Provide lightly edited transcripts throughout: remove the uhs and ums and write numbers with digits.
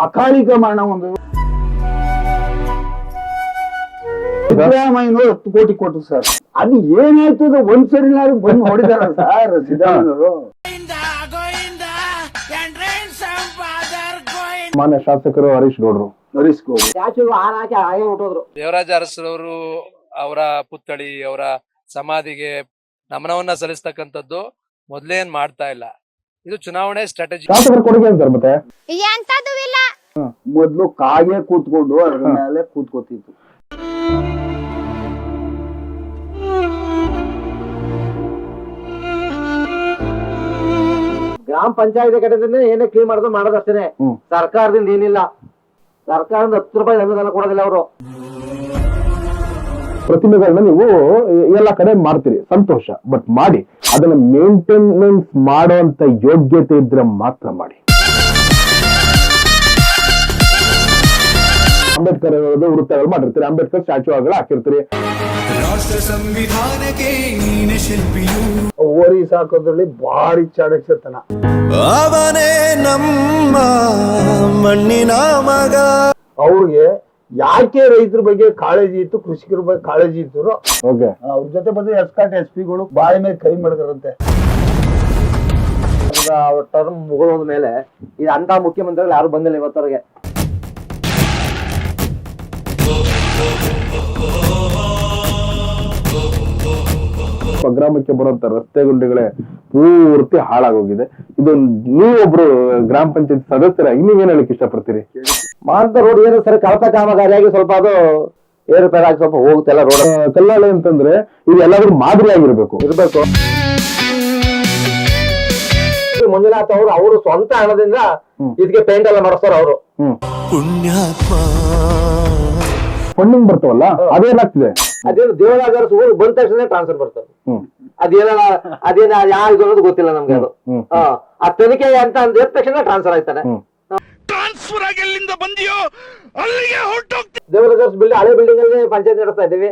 ಅಕಾಲಿಕ ಮರಣ ಒಂದು ಸಿದ್ದರಾಮಯ್ಯನವರು 10 ಕೋಟಿ ಕೊಟ್ಟರು ಸರ್. ಅದು ಏನಾಯ್ತು ಒಂದ್ಸರಿ ಬಂದು ಹೊಡಿದಾರ ಸರ್ ಸಿದ್ದರಾಮಯ್ಯನವರು. ಮಾನ್ಯ ಶಾಸಕರು ಹರೀಶ್ ಗೌಡ್ರು ದೇವರಾಜ ಅರಸರವರು ಅವರ ಪುತ್ಥಳಿ ಅವರ ಸಮಾಧಿಗೆ ನಮನವನ್ನ ಸಲ್ಲಿಸ್ತಕ್ಕಂಥದ್ದು ಮೊದ್ಲೇನ್ ಮಾಡ್ತಾ ಇಲ್ಲ. ಇದು ಚುನಾವಣೆ ಸ್ಟ್ರಾಟಜಿ. ಶಾಸಕರ ಕೊಡುಗೆ ಅಂತಾರೆ. ಮತ್ತೆ ಮೊದ್ಲು ಕಾಗೆ ಕೂತ್ಕೊಂಡು ಅದ್ರ ಮೇಲೆ ಕೂತ್ಕೋತಿತ್ತು. ಗ್ರಾಮ ಪಂಚಾಯತ್ ಕಡೆದಿಂದ ಏನೇ ಕ್ಲೀನ್ ಮಾಡೋದಷ್ಟೇನೆ. ಸರ್ಕಾರದಿಂದ ಏನಿಲ್ಲ. ಸರ್ಕಾರದಿಂದ 10 ರೂಪಾಯಿ ಅನುದಾನ ಕೊಡೋದಿಲ್ಲ ಅವರು. ಪ್ರತಿಮೆಗಳನ್ನ ನೀವು ಎಲ್ಲ ಕಡೆ ಮಾಡ್ತೀರಿ, ಸಂತೋಷ. ಬಟ್ ಮಾಡಿ ಅದನ್ನ ಮೇಂಟೆನೆನ್ಸ್ ಮಾಡುವಂತ ಯೋಗ್ಯತೆ ಇದ್ರೆ ಮಾತ್ರ ಮಾಡಿ. ಅಂಬೇಡ್ಕರ್ ವೃತ್ತಗಳು ಮಾಡಿರ್ತೀರಿ, ಅಂಬೇಡ್ಕರ್ ಸ್ಟ್ಯಾಚು ಆಗಲ್ಲ ಹಾಕಿರ್ತೀರಿ. ರಾಷ್ಟ್ರ ಸಂವಿಧಾನಕ್ಕೆ ನೀನೆ ಶಿಲ್ಪಿಯು. ಓರಿ ಸಾಕೋದ್ರಲ್ಲಿ ಭಾರಿ ಚಾಣಕ್ಯತನ. ಅವನೇ ನಮ್ಮ ಮಣ್ಣಿನ ಮಗ. ಅವ್ರಿಗೆ ಯಾಕೆ ರೈತರ ಬಗ್ಗೆ ಕಾಳಜಿ ಇತ್ತು, ಕೃಷಿಕರ ಬಗ್ಗೆ ಕಾಳಜಿ ಇತ್ತು, ಅವ್ರ ಜೊತೆ ಬಂದು ಎಸ್ಕಾಟ್ SP-ಗಳು ಬಾಯಿ ಮೇಲೆ ಕೈ ಮಾಡಿದಾರಂತೆ. ಟರ್ಮ್ ಮುಗಿದ ಮೇಲೆ ಇದು ಅಂತ ಮುಖ್ಯಮಂತ್ರಿಗಳು ಯಾರು ಬಂದಿಲ್ಲ ಇವತ್ತವರೆಗೆ. ಗ್ರಾಮಕ್ಕೆ ಬರುವಂತ ರಸ್ತೆ ಗುಂಡಿಗಳೇ ಪೂರ್ತಿ ಹಾಳಾಗೋಗಿದೆ. ಇದು ನೀವೊಬ್ರು ಗ್ರಾಮ ಪಂಚಾಯತ್ ಸದಸ್ಯರಾಗಿ ನೀವೇನ್ ಹೇಳಕ್ ಇಷ್ಟಪಡ್ತೀರಿ? ಮಾಂತ ರೋಡ್ ಏನು ಸರಿ ಕಳಪೆ ಕಾಮಗಾರಿಯಾಗಿ ಸ್ವಲ್ಪ ಅದು ಏರುಪೇರಾಗಿ ಸ್ವಲ್ಪ ಹೋಗುತ್ತೆಲ್ಲ ರೋಡ್. ಕಲ್ಲಾಳೆ ಅಂತಂದ್ರೆ ಇದು ಎಲ್ಲಾದ್ರೂ ಮಾದರಿಯಾಗಿರ್ಬೇಕು. ಮಂಜುನಾಥ್ ಅವರು ಸ್ವಂತ ಹಣದಿಂದ ಇದಕ್ಕೆ ಪೇಂಟ್ ಎಲ್ಲ ಮಾಡಿಸ್ತಾರ ಅವರು. ಪುಣ್ಯಾತ್ಮ ಫಂಡಿಂಗ್ ಬರ್ತಾವಲ್ಲ ಅದೇನಾಗ್ತಿದೆ, ಅದೇನು ದೇವರಾಜ ಊರು ಬಂದ ತಕ್ಷಣ ಟ್ರಾನ್ಸ್ಫರ್ ಬರ್ತದೆ. ಅದೇನ ಯಾವ ಇದು ಅನ್ನೋದು ಗೊತ್ತಿಲ್ಲ ನಮ್ಗೆ. ಅದು ಆ ತನಿಖೆ ಅಂತ ಅಂದ ತಕ್ಷಣ ಟ್ರಾನ್ಸ್ಫರ್ ಆಯ್ತಾನೆ. ಟ್ರಾನ್ಸ್ಫರ್ ಆಗಿ ಎಲ್ಲಿಂದ ಬಂದಿಯೋ ಅಲ್ಲಿಗೆ ಹೊರಟೋಗ್ತೀನಿ. ದೇವರಾಜ್ ಬಿಲ್ಡಿಂಗ್ ಹಳೆ ಬಿಲ್ಡಿಂಗ್ ಅಲ್ಲಿ ಪಂಚಾಯತ್ ನಡೆಸ್ತಾ ಇದ್ದೀವಿ.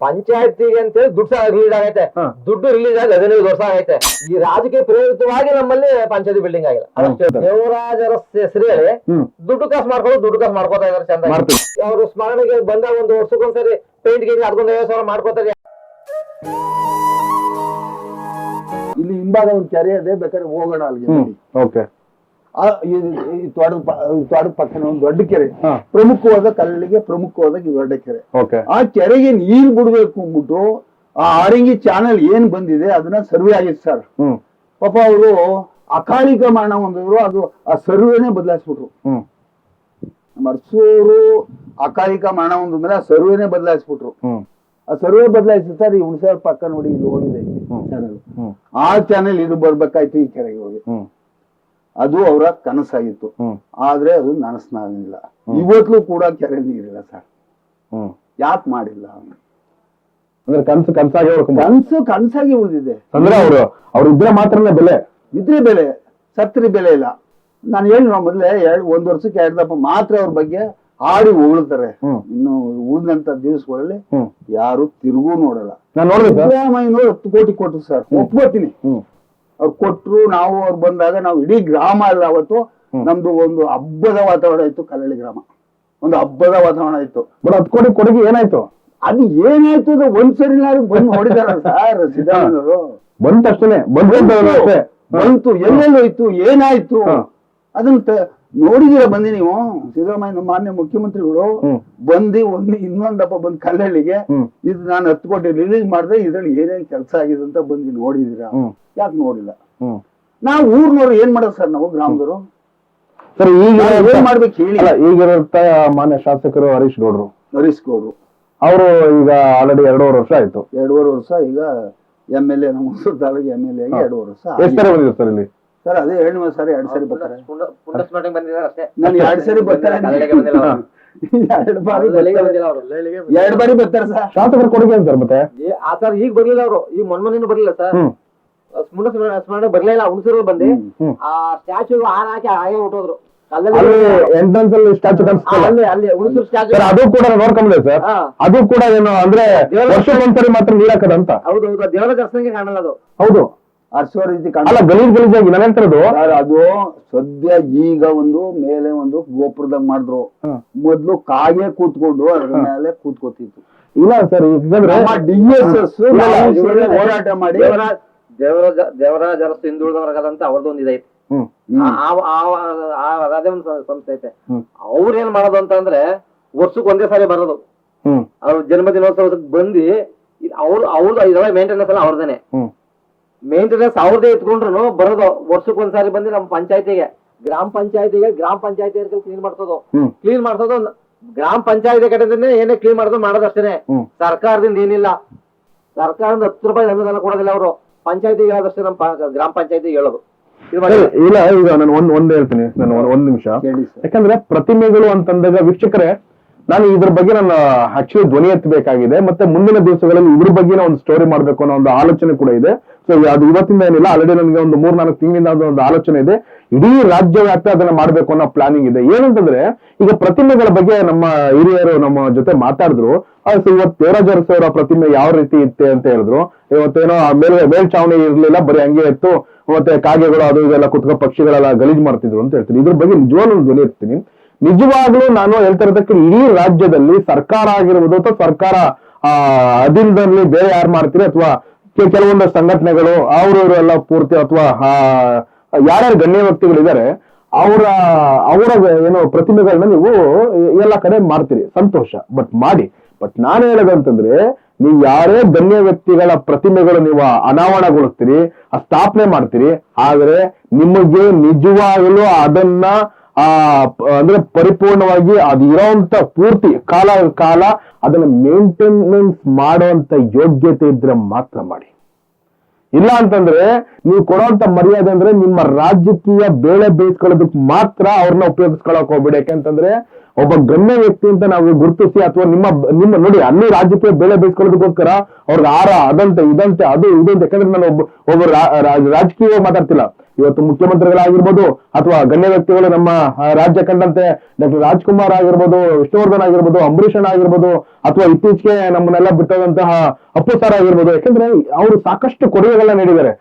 ಪಂಚಾಯತಿಗೆ ಅಂತೇಳಿ ದುಡ್ಡು ರಿಲೀಸ್ ಆಗೈತೆ. ದುಡ್ಡು ರಿಲೀಸ್ ಆಗಿ 15 ವರ್ಷ ಆಗೈತೆ. ಈ ರಾಜಕೀಯ ಪ್ರೇರಿತವಾಗಿ ನಮ್ಮಲ್ಲಿ ಪಂಚಾಯತಿ ಬಿಲ್ಡಿಂಗ್ ಆಗಿಲ್ಲ. ದೇವರಾಜರ ಹೆಸರು ಹೇಳಿ ದುಡ್ಡು ಕಾಸು ಮಾಡ್ಕೋತಾ ಇದಾರೆ ಚಂದ. ಅವರು ಸ್ಮರಣೆಗೆ ಬಂದಾಗ ಒಂದು ವರ್ಷಕ್ಕೊಂದ್ಸರಿ ಪೇಂಟ್ ಗೆ ಅದಕ್ಕೊಂದು 50,000 ಮಾಡ್ಕೋತಾರೆ. ಇಲ್ಲಿ ಹಿಂಭಾಗ ಒಂದು ಕೆರೆ ಇದೆ, ಬೇಕಾದ್ರೆ ಹೋಗೋಣ ಅಲ್ಲಿಗೆ. ತೋಟದ ಪಕ್ಕನ ಒಂದು ದೊಡ್ಡ ಕೆರೆ, ಪ್ರಮುಖವಾದ ಕಲ್ಲಿಗೆ ಪ್ರಮುಖವಾದ ದೊಡ್ಡ ಕೆರೆ. ಆ ಕೆರೆಗೆ ನೀರು ಬಿಡ್ಬೇಕು ಅಂದ್ಬಿಟ್ಟು ಆ ಆರಂಗಿ ಚಾನಲ್ ಏನ್ ಬಂದಿದೆ ಅದನ್ನ ಸರ್ವೆ ಆಗಿತ್ತು ಸರ್. ಪಾಪ ಅವರು ಅಕಾಲಿಕ ಮರಣ ಹೊಂದಿದ್ರು, ಅದು ಆ ಸರ್ವೆನೇ ಬದಲಾಯಿಸ್ಬಿಟ್ರು. ಮರ್ಸೂರು ಅಕಾಲಿಕ ಮರಣ ಹೊಂದಿದ್ಮೇಲೆ ಆ ಸರ್ವೆನೇ ಬದಲಾಯಿಸ್ಬಿಟ್ರು. ಆ ಸರ್ವೆ ಬದಲಾಯಿಸಿ ಸರ್ ಈ ಹುಣಸೆ ಪಕ್ಕ ನೋಡಿ ಇಲ್ಲಿ ಹೋಗಿದೆ ಚಾನಲ್. ಆ ಚಾನಲ್ ಇದು ಬರ್ಬೇಕಾಯ್ತು ಈ ಕೆರೆಗೆ ಹೋಗಿ. ಅದು ಅವರ ಕನಸಾಗಿತ್ತು, ಆದ್ರೆ ಅದು ನನಸ್ನಾಗಿಲ್ಲ. ಇವತ್ತು ಕೂಡ ಕೆರೆ ನೀರಿಲ್ಲ ಸರ್. ಯಾಕೆ ಮಾಡಿಲ್ಲ ಅಂದ್ರೆ ಕನಸಾಗಿ ಉಳಿದಿದೆ. ಅಂದ್ರೆ ಅವ್ರು ಇದ್ರೆ ಮಾತ್ರನೇ ಬೆಲೆ, ಇದ್ರೆ ಬೆಲೆ, ಸತ್ರಿ ಬೆಲೆ ಇಲ್ಲ. ನಾನು ಹೇಳಿ ಮೊದ್ಲೇ 1 ವರ್ಷಕ್ಕೆ 2 ದಪ್ಪ ಮಾತ್ರ ಅವ್ರ ಬಗ್ಗೆ ಹಾಡಿ ಹೊಗಳ್ತಾರೆ. ಇನ್ನು ಉಳಿದಂತ ದಿವಸಗಳಲ್ಲಿ ಯಾರು ತಿರುಗೂ ನೋಡಲ್ಲ. ಸಿದ್ದರಾಮಯ್ಯನವರು 10 ಕೋಟಿ ಕೊಟ್ಟರು ಸರ್, ಒಪ್ಕೋತೀನಿ. ಅವ್ರು ಕೊಟ್ರು, ನಾವು ಅವ್ರು ಬಂದಾಗ ನಾವು ಇಡೀ ಗ್ರಾಮ ಅಲ್ಲ ಅವತ್ತು ನಮ್ದು ಒಂದು ಹಬ್ಬದ ವಾತಾವರಣ ಇತ್ತು. ಕಲ್ಲಳ್ಳಿ ಗ್ರಾಮ ಒಂದು ಹಬ್ಬದ ವಾತಾವರಣ ಇತ್ತು. ಬಟ್ 10 ಕೋಟಿ ಕೊಡುಗೆ ಏನಾಯ್ತು? ಅದು ಏನಾಯ್ತು ಒಂದ್ಸರಿ ಬಂದು ಹೊಡಿದಾರ ಸರ್ ಸಿದ್ದರಾಮಯ್ಯನವರು. ಬಂತಷ್ಟೇ ಬಂತು, ಎಲ್ಲೆಲ್ಲೋ ಇತ್ತು, ಏನಾಯ್ತು ಅದನ್ನ ನೋಡಿದಿರ ಬಂದಿ ನೀವು? ಸಿದ್ದರಾಮಯ್ಯ ಮಾನ್ಯ ಮುಖ್ಯಮಂತ್ರಿಗಳು ಬಂದು ಇನ್ನೊಂದಪ್ಪ ಬಂದ್ ಕಲ್ಲಳ್ಳಿಗೆ ಇದು ನಾನು 10 ಕೋಟಿ ರಿಲೀಸ್ ಮಾಡಿದೆ, ಇದ್ರಲ್ಲಿ ಏನೇನ್ ಕೆಲಸ ಆಗಿದೆ ಅಂತ ಬಂದು ನೋಡಿದೀರಾ? ಯಾಕೆ ನೋಡಿಲ್ಲ? ನಾವು ಊರ್ನವ್ರು ಏನ್ ಮಾಡೋದು ಸರ್? ನಾವು ಗ್ರಾಮದವರು ಸರ್ ಈಗ ಏನ್ ಮಾಡ್ಬೇಕು ಹೇಳಿ? ಈಗಿರುತ್ತ ಮಾನ್ಯ ಶಾಸಕರು ಹರೀಶ್ ಗೌಡ್ರು ಅವರು ಈಗ ಆಲ್ರೆಡಿ 2.5 ವರ್ಷ ಆಯ್ತು. 2.5 ವರ್ಷ ಈಗ MLA, ನಮ್ಮ ಹೊಸೂರು ತಾಲೂಕು MLA ಆಗಿ 2 ವರ್ಷ. ಎಷ್ಟು ಸರಿ ಬಂದಿದೆ ಸರ್ ಇಲ್ಲಿ? ಸರ್ ಅದೇ 2 ಸರಿ 2 ಸರಿ ಬರ್ತಾರೆ. ನಾನು 2 ಸರಿ ಬರ್ತಾರೆ, 2 ಬಾರಿ ಬರ್ತಾರೆ ಸರ್. ಶಾಸಕರ ಕೊಡುಗೆ ಅಂತ ಮತ್ತೆ ಆ ಸರ್ ಈಗ ಬರ್ಲಿಲ್ಲ ಅವರು, ಈ ಮೊನ್ನೆ ಬರ್ಲಿಲ್ಲ ಸರ್. ಸ್ಮರಣೆ ಬರ್ಲಿಲ್ಲ. ಹುಣಸೂರು ಬಂದು ಆ ಸ್ಟ್ಯಾಚು ಹಾಕಿ ಹಾಗೆ ಹೊಟ್ಟೋದ್ರು. ಎಂಟ್ರೆನ್ಸ್ ಅಲ್ಲಿ ಸ್ಟ್ಯಾಚು ಹುಣಸೂರು ಸ್ಟ್ಯಾಚು ಅದು ಕೂಡ ನೋಡ್ಕೊಂಡ್ರೆ ಸರ್, ಅದು ಕೂಡ ಏನು ಅಂದ್ರೆ ವರ್ಷಕ್ಕೊಂದ್ಸರಿ ಮಾತ್ರ ನೀರ್ ಹಾಕದಂತ. ಹೌದು, ದೇವರ ದರ್ಶನಕ್ಕೆ ಕಾಣಲ್ಲ ಅದು. ಹೌದು, ಹರ್ಸೋ ರೀತಿ ಅಲ್ಲ ಗಲೀಜಾಗಿ ನಾನು ಹೇಳ್ತಿರೋದು ಅದು ಸದ್ಯ ಈಗ ಒಂದು ಮೇಲೆ ಒಂದು ಗೋಪುರದಾಗ ಮಾಡಿದ್ರು. ಮೊದ್ಲು ಕಾಗೆ ಕೂತ್ಕೊಂಡು ಅದ್ರ ಮೇಲೆ ಕೂತ್ಕೋತಿತ್ತು. ಇಲ್ಲ ಸರ್, ಯಾಕಂದ್ರೆ DSS ಹೋರಾಟ ಮಾಡಿ ದೇವರಾಜ ಅರಸು ಹಿಂದುಳಿದವರ್ಗದಂತ ಅವ್ರದ್ದೊಂದು ಇದೈತೆ. ಅದೇ ಒಂದು ಸಂಸ್ಥೆ ಐತೆ. ಅವ್ರೇನ್ ಮಾಡೋದು ಅಂತಂದ್ರೆ ವರ್ಷಕ್ಕೆ ಒಂದೇ ಸಾರಿ ಬರೋದು. ಅವ್ರ ಜನ್ಮದಿನೋತ್ಸವಕ್ಕೆ ಬಂದು ಅವ್ರದ್ದು ಇದೆಲ್ಲ ಮೇಂಟೆನೆನ್ಸ್ ಎಲ್ಲ ಅವ್ರದೇನೆ. ಮೇಂಟೆನೆನ್ಸ್ ಅವ್ರದೇ ಇಟ್ಕೊಂಡ್ರು ಬರೋದು. ವರ್ಷಕ್ಕೆ ಒಂದ್ಸಾರಿ ಬಂದು ನಮ್ಮ ಪಂಚಾಯತಿಗೆ ಗ್ರಾಮ ಪಂಚಾಯತಿ ಕ್ಲೀನ್ ಮಾಡ್ಸೋದು. ಗ್ರಾಮ ಪಂಚಾಯತಿ ಕಡೆಯಿಂದನೇ ಏನೇ ಕ್ಲೀನ್ ಮಾಡೋದು ಅಷ್ಟೇನೆ. ಸರ್ಕಾರದಿಂದ ಏನಿಲ್ಲ. ಸರ್ಕಾರದಿಂದ 10 ರೂಪಾಯಿ ಅನುದಾನ ಕೊಡೋದಿಲ್ಲ ಅವರು. ಪಂಚಾಯತಿಗೆ ಹೇಳೋದಷ್ಟೇ ನಮ್ಮ ಗ್ರಾಮ ಪಂಚಾಯತಿ ಹೇಳೋದು. ಇಲ್ಲ, ಈಗ ನಾನು ಒಂದ್ ಹೇಳ್ತೀನಿ, ನಾನು ಒಂದ್ ನಿಮಿಷ. ಯಾಕಂದ್ರೆ ಪ್ರತಿಮೆಗಳು ಅಂತಂದಾಗ ವೀಕ್ಷಕರೇ, ನಾನು ಇದ್ರ ಬಗ್ಗೆ ನಾನು ಆಕ್ಚುಲಿ ಧ್ವನಿ ಎತ್ತಬೇಕಾಗಿದೆ. ಮತ್ತೆ ಮುಂದಿನ ದಿವಸಗಳಲ್ಲಿ ಇದ್ರ ಬಗ್ಗೆ ಒಂದು ಸ್ಟೋರಿ ಮಾಡ್ಬೇಕು ಅನ್ನೋ ಒಂದು ಆಲೋಚನೆ ಕೂಡ ಇದೆ. ಸೊ ಅದು ಇವತ್ತಿಂದ ಏನಿಲ್ಲ, ಆಲ್ರೆಡಿ ನನಗೆ ಒಂದು 3-4 ತಿಂಗಳಿಂದ ಒಂದು ಆಲೋಚನೆ ಇದೆ. ಇಡೀ ರಾಜ್ಯ ವ್ಯಾಪ್ತಿ ಅದನ್ನ ಮಾಡ್ಬೇಕು ಅನ್ನೋ ಪ್ಲಾನಿಂಗ್ ಇದೆ. ಏನಂತಂದ್ರೆ ಈಗ ಪ್ರತಿಮೆಗಳ ಬಗ್ಗೆ ನಮ್ಮ ಹಿರಿಯರು ನಮ್ಮ ಜೊತೆ ಮಾತಾಡಿದ್ರು. ಇವತ್ತು ದೇವರಾಜ ಅರಸು ಅವರ ಪ್ರತಿಮೆ ಯಾವ ರೀತಿ ಇತ್ತೆ ಅಂತ ಹೇಳಿದ್ರು. ಇವತ್ತೇನೋ ಮೇಲ್ಚಾವಣಿ ಇರ್ಲಿಲ್ಲ, ಬರೀ ಹಂಗೆ ಇತ್ತು. ಮತ್ತೆ ಕಾಗೆಗಳು ಅದು ಇದೆಲ್ಲ ಕುತ್ಕೋ ಪಕ್ಷಿಗಳೆಲ್ಲ ಗಲೀಜ್ ಮಾಡ್ತಿದ್ರು ಅಂತ ಹೇಳ್ತೀನಿ. ಇದ್ರ ಬಗ್ಗೆ ನಿಜವಾಗ್ಲೂ ಧ್ವನಿ ಇರ್ತೀನಿ. ನಿಜವಾಗ್ಲೂ ನಾನು ಹೇಳ್ತಾ ಇರೋದಕ್ಕೆ ಇಡೀ ರಾಜ್ಯದಲ್ಲಿ ಸರ್ಕಾರ ಆಗಿರ್ಬೋದು ಅಥವಾ ಸರ್ಕಾರ ಅಧೀನದಲ್ಲಿ ಬೇರೆ ಯಾರು ಮಾಡ್ತೀರಿ ಅಥವಾ ಕೆಲವೊಂದು ಸಂಘಟನೆಗಳು ಅವರೆಲ್ಲ ಪೂರ್ತಿ ಅಥವಾ ಯಾರ್ಯಾರು ಗಣ್ಯ ವ್ಯಕ್ತಿಗಳಿದ್ದಾರೆ ಅವರ ಏನೋ ಪ್ರತಿಮೆಗಳನ್ನ ನೀವು ಎಲ್ಲ ಕಡೆ ಮಾಡ್ತೀರಿ, ಸಂತೋಷ. ಬಟ್ ನಾನು ಹೇಳೋದಂತಂದ್ರೆ, ನೀವು ಯಾರೇ ಗಣ್ಯ ವ್ಯಕ್ತಿಗಳ ಪ್ರತಿಮೆಗಳು ನೀವು ಅನಾವರಣಗೊಳಿಸ್ತೀರಿ, ಸ್ಥಾಪನೆ ಮಾಡ್ತೀರಿ, ಆದ್ರೆ ನಿಮಗೆ ನಿಜವಾಗಲೂ ಅದನ್ನ ಅಂದ್ರೆ ಪರಿಪೂರ್ಣವಾಗಿ ಅದು ಇರೋಂತ ಪೂರ್ತಿ ಕಾಲ ಅದನ್ನ ಮೇಂಟೆನೆನ್ಸ್ ಮಾಡುವಂತ ಯೋಗ್ಯತೆ ಇದ್ರೆ ಮಾತ್ರ ಮಾಡಿ. ಇಲ್ಲ ಅಂತಂದ್ರೆ ನೀವು ಕೊಡುವಂತ ಮರ್ಯಾದೆ ಅಂದ್ರೆ ನಿಮ್ಮ ರಾಜಕೀಯ ಬೇಳೆ ಬೇಯಿಸ್ಕೊಳ್ಳೋದಕ್ಕೆ ಮಾತ್ರ ಅವ್ರನ್ನ ಉಪಯೋಗಿಸ್ಕೊಳಕ್ ಹೋಗ್ಬೇಡಿ. ಯಾಕೆಂತಂದ್ರೆ ಒಬ್ಬ ಗಣ್ಯ ವ್ಯಕ್ತಿ ಅಂತ ನಾವು ಗುರುತಿಸಿ ಅಥವಾ ನಿಮ್ಮ ನೋಡಿ ಅಲ್ಲಿ ರಾಜಕೀಯ ಬೇಳೆ ಬೇಯಿಸ್ಕೊಳ್ಳೋದಕ್ಕೋಸ್ಕರ ಅವ್ರಿಗೆ ಅದಂತೆ ಇದಂತೆ ಅದು ಇದು ಅಂತ. ಯಾಕಂದ್ರೆ ನಾನು ಒಬ್ಬ ರಾಜಕೀಯ ಮಾತಾಡ್ತಿಲ್ಲ. ಇವತ್ತು ಮುಖ್ಯಮಂತ್ರಿಗಳಾಗಿರ್ಬೋದು ಅಥವಾ ಗಣ್ಯ ವ್ಯಕ್ತಿಗಳು ನಮ್ಮ ರಾಜ್ಯ ಕಂಡಂತೆ ಡಾಕ್ಟರ್ ರಾಜ್ಕುಮಾರ್ ಆಗಿರ್ಬೋದು, ವಿಷ್ಣುವರ್ಧನ್ ಆಗಿರ್ಬೋದು, ಅಂಬರೀಷ್ ಆಗಿರ್ಬೋದು, ಅಥವಾ ಇತ್ತೀಚೆಗೆ ನಮ್ಮನ್ನೆಲ್ಲ ಬಿಟ್ಟಂತಹ ಅಪ್ಪು ಸರ್ ಆಗಿರ್ಬೋದು. ಯಾಕಂದ್ರೆ ಅವರು ಸಾಕಷ್ಟು ಕೊಡುಗೆಗಳನ್ನ ನೀಡಿದ್ದಾರೆ.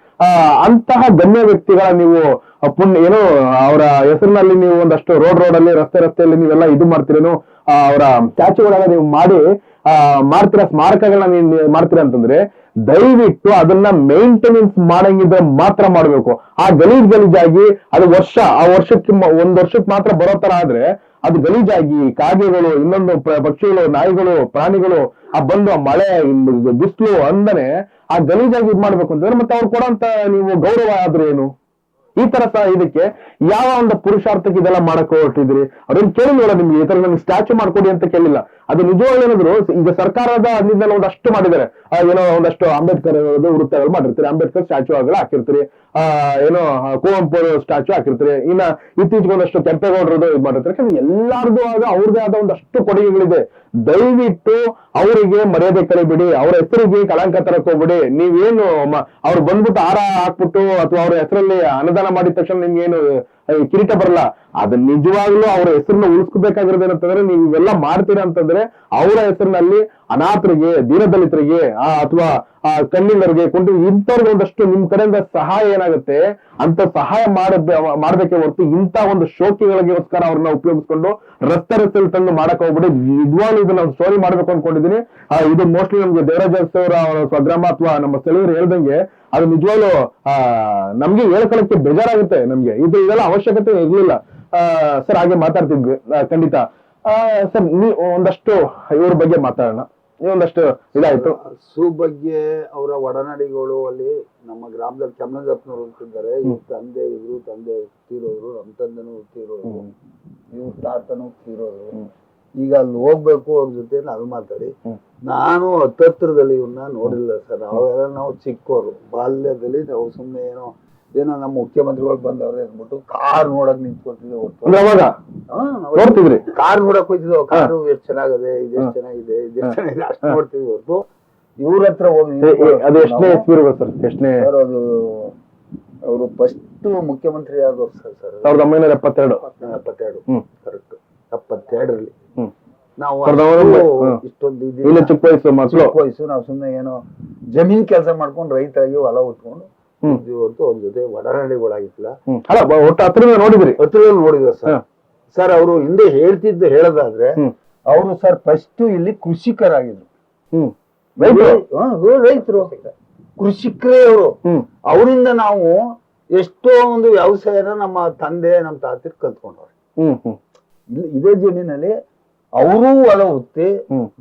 ಅಂತಹ ಗಣ್ಯ ವ್ಯಕ್ತಿಗಳ ನೀವು ಏನೋ ಅವರ ಹೆಸರಿನಲ್ಲಿ ನೀವು ಒಂದಷ್ಟು ರೋಡಲ್ಲಿ ರಸ್ತೆಯಲ್ಲಿ ನೀವೆಲ್ಲ ಇದು ಮಾಡ್ತೀರೇನು, ಅವರ ಸ್ಟ್ಯಾಚ್ಯೂಗಳನ್ನ ನೀವು ಮಾಡ್ತೀರಾ, ಸ್ಮಾರಕಗಳನ್ನ ನೀವು ಮಾಡ್ತೀರಾ ಅಂತಂದ್ರೆ ದಯವಿಟ್ಟು ಅದನ್ನ ಮೇಂಟೆನೆನ್ಸ್ ಮಾಡಂಗಿದ್ರೆ ಮಾತ್ರ ಮಾಡ್ಬೇಕು. ಆ ಗಲೀಜಾಗಿ ಅದು ಒಂದ್ ವರ್ಷಕ್ಕೆ ಮಾತ್ರ ಬರೋ ತರ ಆದ್ರೆ ಅದು ಗಲೀಜಾಗಿ ಕಾಗೆಗಳು, ಇನ್ನೊಂದು ಪಕ್ಷಿಗಳು, ನಾಯಿಗಳು, ಪ್ರಾಣಿಗಳು ಬಂದು ಮಳೆ ಬಿಸಿಲು ಅಂದನೆ ಆ ಗಲೀಜಾಗಿ ಇದ್ ಮಾಡ್ಬೇಕು ಅಂತಂದ್ರೆ ಮತ್ತೆ ಅವ್ರು ಕೊಡೋಂತ ನೀವು ಗೌರವ ಆದ್ರೆ ಏನು? ಈ ತರ ಇದಕ್ಕೆ ಯಾವ ಒಂದು ಪುರುಷಾರ್ಥಕ್ಕೆ ಇದೆಲ್ಲ ಮಾಡಕ್ ಹೊರಟಿದ್ರಿ? ಅವ್ರನ್ನ ಕೇಳಿಲ್ಲ ನಿಮ್ಗೆ ಈ ತರ ನಮ್ಗೆ ಸ್ಟ್ಯಾಚ್ಯೂ ಮಾಡ್ಕೊಡಿ ಅಂತ ಕೇಳಿಲ್ಲ. ಅದು ನಿಜವಾಗ್ಲೂ ಏನಾದ್ರು ಈಗ ಸರ್ಕಾರದ ಅಲ್ಲಿಂದೆಲ್ಲ ಒಂದಷ್ಟು ಮಾಡಿದ್ದಾರೆ. ಏನೋ ಒಂದಷ್ಟು ಅಂಬೇಡ್ಕರ್ ವೃತ್ತಗಳು ಮಾಡಿರ್ತೀರಿ, ಅಂಬೇಡ್ಕರ್ ಸ್ಟ್ಯಾಚ್ಯೂಗಳು ಹಾಕಿರ್ತೀರಿ, ಏನೋ ಕುವೆಂಪು ಸ್ಟ್ಯಾಚ್ಯೂ ಹಾಕಿರ್ತೀರಿ, ಇನ್ನ ಇತ್ತೀಚೆಗೆ ಒಂದಷ್ಟು ಕೆಂಪೇಗೌಡರದು ಇದು ಮಾಡಿರ್ತಾರೆ. ಯಾಕಂದ್ರೆ ಎಲ್ಲಾರ್ದು ಅವ್ರದೇ ಆದ ಒಂದಷ್ಟು ಕೊಡುಗೆಗಳಿದೆ. ದಯವಿಟ್ಟು ಅವರಿಗೆ ಮರ್ಯಾದೆ ಕಲಿಬಿಡಿ, ಅವ್ರ ಹೆಸರಿಗೆ ಕಳಂಕ ತರಕ್ ಹೋಗ್ಬಿಡಿ. ನೀವೇನು ಅವ್ರು ಬಂದ್ಬಿಟ್ಟು ಹಾಕ್ಬಿಟ್ಟು ಅಥವಾ ಅವ್ರ ಹೆಸರಲ್ಲಿ ಅನುದಾನ ಮಾಡಿದ ತಕ್ಷಣ ನಿಮ್ಗೇನು ಕಿರೀಟ ಬರಲ್ಲ. ಅದನ್ನ ನಿಜವಾಗ್ಲೂ ಅವ್ರ ಹೆಸರನ್ನ ಉಳಿಸ್ಕೋಬೇಕಾಗಿರೋದು ಏನಂತಂದ್ರೆ, ನೀವು ಇವೆಲ್ಲ ಮಾಡ್ತೀರಾ ಅಂತಂದ್ರೆ ಅವರ ಹೆಸರಿನಲ್ಲಿ ಅನಾಥರಿಗೆ, ದೀನದಲಿತರಿಗೆ ಅಥವಾ ಕಣ್ಣಿನರಿಗೆ ಇಂಥವ್ರಿಗೆ ಒಂದಷ್ಟು ನಿಮ್ ಕಡೆಯಿಂದ ಸಹಾಯ ಏನಾಗುತ್ತೆ ಅಂತ ಸಹಾಯ ಮಾಡ್ಬೇಕೆ ಹೊರತು ಇಂಥ ಒಂದು ಶೋಕಿಗಳಿಗೋಸ್ಕರ ಅವ್ರನ್ನ ಉಪಯೋಗಿಸ್ಕೊಂಡು ರಸ್ತೆಯಲ್ಲಿ ತಂದು ಮಾಡಕ್ ಹೋಗ್ಬಿಡಿ. ನಿಜವಾಗ್ಲೂ ಇದನ್ನ ನಾವು ಸ್ಟೋರಿ ಮಾಡ್ಬೇಕು ಅನ್ಕೊಂಡಿದೀನಿ. ಇದು ಮೋಸ್ಟ್ಲಿ ನಮ್ಗೆ ದೇವರಾಜ ಅರಸು ಅವರ ಸ್ವಗ್ರಾಮ ಅಥವಾ ನಮ್ಮ ಸ್ಥಳೀಯರು ಹೇಳ್ದಂಗೆ ಅದು ನಿಜವಾಗ್ಲೂ ನಮ್ಗೆ ಹೇಳ್ಕೊಳಕ್ಕೆ ಬೇಜಾರಾಗುತ್ತೆ. ನಮ್ಗೆ ಇದೆಲ್ಲ ಅವಶ್ಯಕತೆ ಇರ್ಲಿಲ್ಲ ಸರ್. ಹಾಗೆ ಮಾತಾಡ್ತಿದ್ವಿ ಖಂಡಿತ ಸರ್. ಒಂದಷ್ಟು ಇವ್ರ ಬಗ್ಗೆ ಮಾತಾಡೋಣ. ಒಂದಷ್ಟು ಇದಾಯ್ತು ಸು ಬಗ್ಗೆ ಅವರ ಒಡನಾಡಿಗಳು ಅಲ್ಲಿ ನಮ್ಮ ಗ್ರಾಮದಲ್ಲಿ ಕೆಮ್ಮನದಪ್ಪನವ್ರು ಅಂತಿದ್ದಾರೆ. ಇವ್ರ ತಂದೆ ತೀರೋರು, ನಮ್ಮ ತಂದೆನೂ ತೀರೋರು, ಇವ್ರ ತಾತನೂ ತೀರೋರು. ಈಗ ಅಲ್ಲಿ ಹೋಗ್ಬೇಕು ಅವ್ರ ಜೊತೆ ಅದು ಮಾತಾಡಿ. ನಾನು ಹತ್ತತ್ರದಲ್ಲಿ ಇವ್ರನ್ನ ನೋಡಿಲ್ಲ ಸರ್. ಅವೆಲ್ಲ ನಾವು ಚಿಕ್ಕೋರು, ಬಾಲ್ಯದಲ್ಲಿ ನಾವು ಸುಮ್ಮನೆ ಏನೋ ನಮ್ಮ ಮುಖ್ಯಮಂತ್ರಿಗಳು ಬಂದವ್ರೆ ಅಂದ್ಬಿಟ್ಟು ಕಾರ್ ನೋಡಕ್ ನಿಂತ್ಕೊತಿದ್ವಿ. ಕಾರ್ ನೋಡಕ್ ಹೋಯ್ತಿದ್ವು. ಕಾರು ಎಷ್ಟ್ ಚೆನ್ನಾಗದೆ, ಇದೆಷ್ಟ್ ಚೆನ್ನಾಗಿದೆ, ಇದೆಷ್ಟ್ ಚೆನ್ನಾಗಿದೆ ಅಷ್ಟು ನೋಡ್ತಿದ್ವಿ ಹೊರತು ಇವ್ರ ಹತ್ರ ಹೋಗಿ ಅದು ಅವರು ಫಸ್ಟ್ ಮುಖ್ಯಮಂತ್ರಿ ಯಾವ್ದು ಸರ್ 1972 ಕರೆಕ್ಟ್ 72ರಲ್ಲಿ ನಾವು ಇಷ್ಟೊಂದು ಚಿಕ್ಕ ವಯಸ್ಸು ನಾವು ಸುಮ್ಮನೆ ಏನೋ ಜಮೀನ್ ಕೆಲಸ ಮಾಡ್ಕೊಂಡು ರೈತರಾಗಿ ಹೊಲ ಉತ್ಕೊಂಡು ಹೊರತು ಅವ್ರ ಜೊತೆ ಒಡನಾಡಿಗಳಾಗಿತ್ತಿಲ್ಲ. ಅಲ್ಲ ಒಟ್ಟು ಹತ್ರದಿಂದ ನೋಡಿದ್ರಿ? ಹತ್ರದಲ್ಲಿ ನೋಡಿದ್ರು ಸರ್. ಸರ್ ಅವರು ಹಿಂದೆ ಹೇಳೋದಾದ್ರೆ ಅವರು ಸರ್ ಫಸ್ಟ್ ಇಲ್ಲಿ ಕೃಷಿಕರಾಗಿದ್ರು. ರೈತರು ಕೃಷಿಕರೇ ಅವರು. ಅವರಿಂದ ನಾವು ಎಷ್ಟೋ ಒಂದು ವ್ಯವಸಾಯನ ನಮ್ಮ ತಂದೆ ನಮ್ಮ ತಾತ ಕಲ್ತ್ಕೊಂಡವ್ರೆ. ಇದೇ ಜಮೀನಲ್ಲಿ ಅವರು ಹೊಲ ಉತ್ತಿ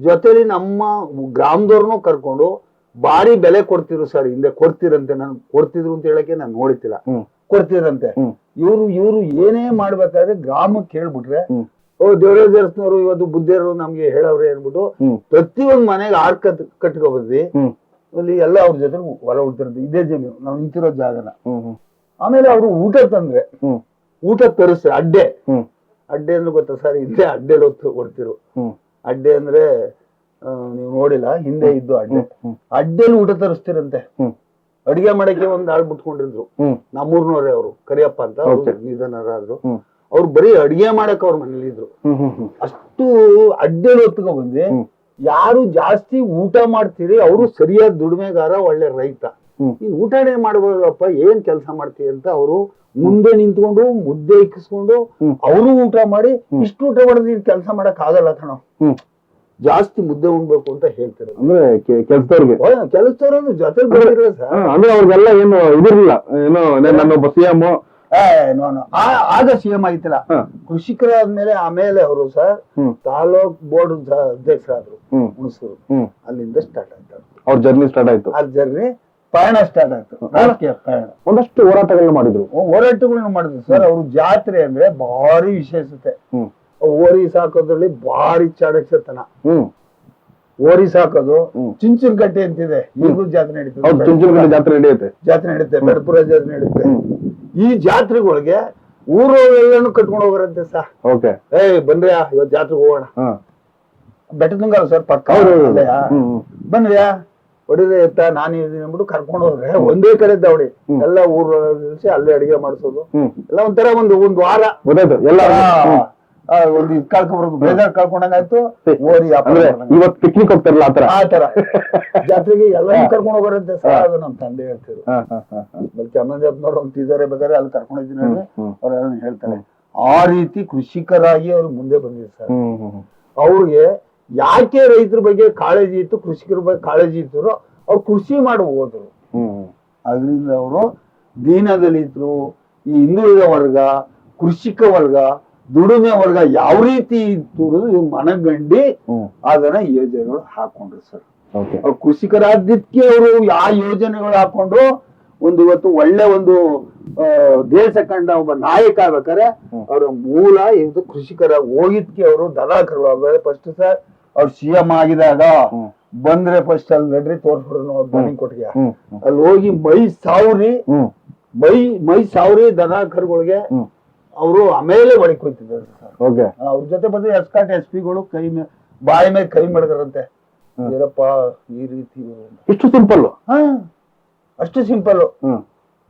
ಜೊತೆಲಿ ನಮ್ಮ ಗ್ರಾಮದವ್ರನ್ನು ಕರ್ಕೊಂಡು ಭಾರಿ ಬೆಲೆ ಕೊಡ್ತಿರು ಸರ್. ಹಿಂದೆ ಕೊಡ್ತಿರಂತೆ, ನಾನು ಕೊಡ್ತಿದ್ರು ಅಂತ ಹೇಳಕ್ಕೆ ನಾನು ನೋಡಿತಿಲ್ಲ, ಕೊಡ್ತಿರಂತೆ. ಇವ್ರು ಏನೇ ಮಾಡ್ಬೇಕಾದ್ರೆ ಗ್ರಾಮಕ್ಕೆ ಹೇಳ್ಬಿಟ್ರೆ ದೇವರಾಜ ಅರಸನವರು ಇವತ್ತು ಬುದ್ಧಿಯರು ನಮ್ಗೆ ಹೇಳವ್ರೆ ಅನ್ಬಿಟ್ಟು ಪ್ರತಿಯೊಂದ್ ಮನೆಗೆ ಆರ್ ಕಟ್ಕೊ ಬಂದಿ ಅಲ್ಲಿ ಎಲ್ಲ ಅವ್ರ ಜೊತೆ ಹೊಲ ಉಳ್ತಿರಂತೆ. ಇದೇ ಜಮೀನು ನಾವು ನಿಂತಿರೋ ಜಾಗನ. ಆಮೇಲೆ ಅವರು ಊಟ ತಂದ್ರೆ ಊಟ ತರಿಸ್ತಾರೆ. ಅಡ್ಡೆ ಅಂದ್ರೆ ಗೊತ್ತಾ ಸರ್? ಹಿಂದೆ ಅಡ್ಡೆ ಹೊತ್ತು ಕೊಡ್ತಿರು. ಅಡ್ಡೆ ಅಂದ್ರೆ ನೀವು ನೋಡಿಲ್ಲ, ಹಿಂದೆ ಇದ್ದು ಅಡ್ಡೆಲಿ ಊಟ ತರಿಸ್ತಿರಂತೆ. ಅಡಿಗೆ ಮಾಡಕ್ಕೆ ಒಂದ್ ಆಳ್ ಬಿಟ್ಕೊಂಡಿದ್ರು, ನಮ್ಮೂರ್ನವ್ರೆ ಅವರು, ಕರಿಯಪ್ಪ ಅಂತ, ನಿಧನರಾದ್ರು. ಅವ್ರು ಬರೀ ಅಡಿಗೆ ಮಾಡಕ್ ಅವ್ರ ಮನೇಲಿ ಇದ್ರು. ಅಷ್ಟು ಅಡ್ಡೆಲಿ ಹೊತ್ಕೊ ಬಂದಿ. ಯಾರು ಜಾಸ್ತಿ ಊಟ ಮಾಡ್ತೀರಿ ಅವರು ಸರಿಯಾದ ದುಡಿಮೆಗಾರ, ಒಳ್ಳೆ ರೈತ. ನೀನ್ ಊಟನೇ ಮಾಡ್ಬೋದಪ್ಪ, ಏನ್ ಕೆಲಸ ಮಾಡ್ತೀವಿ ಅಂತ ಅವರು ಮುಂದೆ ನಿಂತ್ಕೊಂಡು ಮುದ್ದೆ ಇಕ್ಕಿಸ್ಕೊಂಡು ಅವರು ಊಟ ಮಾಡಿ, ಇಷ್ಟು ಊಟ ಮಾಡಿದ್ರೆ ನೀನ್ ಕೆಲಸ ಮಾಡಕ್ ಆಗಲ್ಲ ಕಣೋ, ಜಾಸ್ತಿ ಮುದ್ದೆ ಉಣ್ಬೇಕು ಅಂತ ಹೇಳ್ತಾರೆ. ಅಂದ್ರೆ ಕೆಲಸದವ್ರು ಜೊತೆ ಬಂದಿರಲ್ಲ ಸರ್. ಅಂದ್ರೆ ಅವ್ರಿಗೆಲ್ಲ ಏನು ಇದಿರ್ಲಿಲ್ಲ, ಏನೋ ನನ್ನೊಬ್ಬ ಸಿಎಂ ಆಗ ಸಿಎಂ ಆಗಿತ್ತಿಲ್ಲ, ಕೃಷಿಕರಾದ್ಮೇಲೆ ಆಮೇಲೆ ಅವರು ಸರ್ ತಾಲೂಕ್ ಬೋರ್ಡ್ ಅಧ್ಯಕ್ಷರಾದ್ರು ಹುಣಸೂರು. ಅಲ್ಲಿಂದ ಸ್ಟಾರ್ಟ್ ಆಯ್ತು ಅವ್ರ ಜರ್ನಿ ಸ್ಟಾರ್ಟ್ ಆಯ್ತು. ಆ ಜರ್ನಿ ಪಯಣ ಸ್ಟಾರ್ಟ್ ಆಯ್ತು, ರಾಜಕೀಯ ಪಯಣ. ಒಂದಷ್ಟು ಹೋರಾಟಗಳನ್ನ ಮಾಡಿದ್ರು ಸರ್. ಅವ್ರ ಜಾತ್ರೆ ಅಂದ್ರೆ ಭಾರಿ ವಿಶೇಷತೆ. ಓರಿ ಸಾಕೋದ್ರಲ್ಲಿ ಭಾರಿ ಚಾಣಕ್ಷತನ. ಓರಿ ಸಾಕೋದು ಚುಂಚನಕಟ್ಟೆ ಅಂತಿದೆ, ಈಗೂ ಜಾತ್ರೆ ನಡೀತದೆ. ಜಾತ್ರೆ ನಡೀತೆ, ಬೆಡಪುರ ಜಾತ್ರೆ ನಡೀತೆ. ಈ ಜಾತ್ರೆಗಳಿಗೆ ಊರವರೆಲ್ಲೂ ಕಟ್ಕೊಂಡು ಹೋಗ್ರಂತೆ ಸರ್. ಬನ್ರಿ ಇವತ್ ಜಾತ್ರೆಗೆ ಹೋಗೋಣ. ಬೆಟ್ಟತುಂಗ ಸರ್ ಪಕ್ಕ, ಬನ್ರಿ ಹೊಡಿದೆ ಎತ್ತ ನಾನು ಅಂದ್ಬಿಟ್ಟು ಕರ್ಕೊಂಡು ಹೋದ್ರೆ ಒಂದೇ ಕಡೆ ದವಡಿ ಎಲ್ಲ ಊರ್ ನಿಲ್ಸಿ ಅಲ್ಲೇ ಅಡಿಗೆ ಮಾಡಿಸೋದು ಎಲ್ಲ ಒಂಥರ ಒಂದು ವಾರ ಒಂದು ಇದ್ ಕಳ್ಕೊಂಡ್ಬರೋದು, ಬೇಜಾರ್ ಕಳ್ಕೊಂಡಂಗಾಯ್ತು. ಓರಿ ಇವತ್ತು ಪಿಕ್ನಿಕ್ ಹೋಗ್ತಾರಲ್ಲ ಆತರ ಜಾತ್ರೆಗೆ ಎಲ್ಲ ಕರ್ಕೊಂಡು ಹೋಗೋರಂತೆ ಸರ್. ಅದು ನಮ್ ತಂದೆ ಹೇಳ್ತಿದ್ರು. ಚಾಮರಾಜಪ್ಪನವ್ರು ಅಂತಿದ್ದಾರೆ, ಬೇಕಾದ್ರೆ ಅಲ್ಲಿ ಕರ್ಕೊಂಡಿದ್ದೀನಿ ಅವ್ರ ಹೇಳ್ತಾರೆ. ಆ ರೀತಿ ಕೃಷಿಕರಾಗಿ ಅವ್ರು ಮುಂದೆ ಬಂದಿದ್ರು ಸರ್. ಅವ್ರಿಗೆ ಯಾಕೆ ರೈತರ ಬಗ್ಗೆ ಕಾಳಜಿ ಇತ್ತು, ಕೃಷಿಕರ ಬಗ್ಗೆ ಕಾಳಜಿ ಇತ್ತು, ಅವ್ರು ಕೃಷಿ ಮಾಡಿ ಹೋದ್ರು. ಅದರಿಂದ ಅವರು ದೀನದಲಿತರು, ಈ ಹಿಂದುಳಿದ ವರ್ಗ, ಕೃಷಿಕ ವರ್ಗ, ದುಡಿಮೆ ವರ್ಗ ಯಾವ ರೀತಿ ಇತ್ತು ಮನಗಂಡಿ ಅದನ್ನ ಯೋಜನೆಗಳು ಹಾಕೊಂಡ್ರು ಸರ್. ಅವ್ರು ಕೃಷಿಕರಾದ್ದಕ್ಕೆ ಅವರು ಆ ಯೋಜನೆಗಳು ಹಾಕೊಂಡು ಒಂದು ಇವತ್ತು ಒಳ್ಳೆ ಒಂದು ದೇಶ ಕಂಡ ಒಬ್ಬ ನಾಯಕ ಆಗ್ಬೇಕಾರೆ ಅವರ ಮೂಲ ಇದು ಕೃಷಿಕರ ಹೋಗಿದ್ಕೆ ಅವರು ದಲಾಕರುಗಳು. ಫಸ್ಟ್ ಸರ್ ಅವ್ರು ಸಿಎಂ ಆಗಿದಾಗ ಬಂದ್ರೆ ಫಸ್ಟ್ ಅಲ್ಲಿ ನಡ್ರಿ ತೋರ್ಸ್ಬಿಡ್ರು ಅವ್ರ ಬನ್ನಿ ಕೊಟ್ಟಿಗೆ. ಅಲ್ಲಿ ಹೋಗಿ ಮೈ ಸಾವ್ರಿ ದಲಾಕರುಗಳಿಗೆ ಅವರು ಆಮೇಲೆ ಒಳಗೆ ಹೋಗ್ತಿದ್ದಾರೆ ಸರ್. ಅವ್ರ ಜೊತೆ ಬಂದ್ರೆ ಎಸ್ಕಾಟ್ SP-ಗಳು ಬಾಯಿ ಮೇಲೆ ಕೈ ಮಾಡಿದಾರಂತೆ. ಏನಪ್ಪ ಈ ರೀತಿ, ಇಷ್ಟು ಸಿಂಪಲ್, ಅಷ್ಟು ಸಿಂಪಲ್.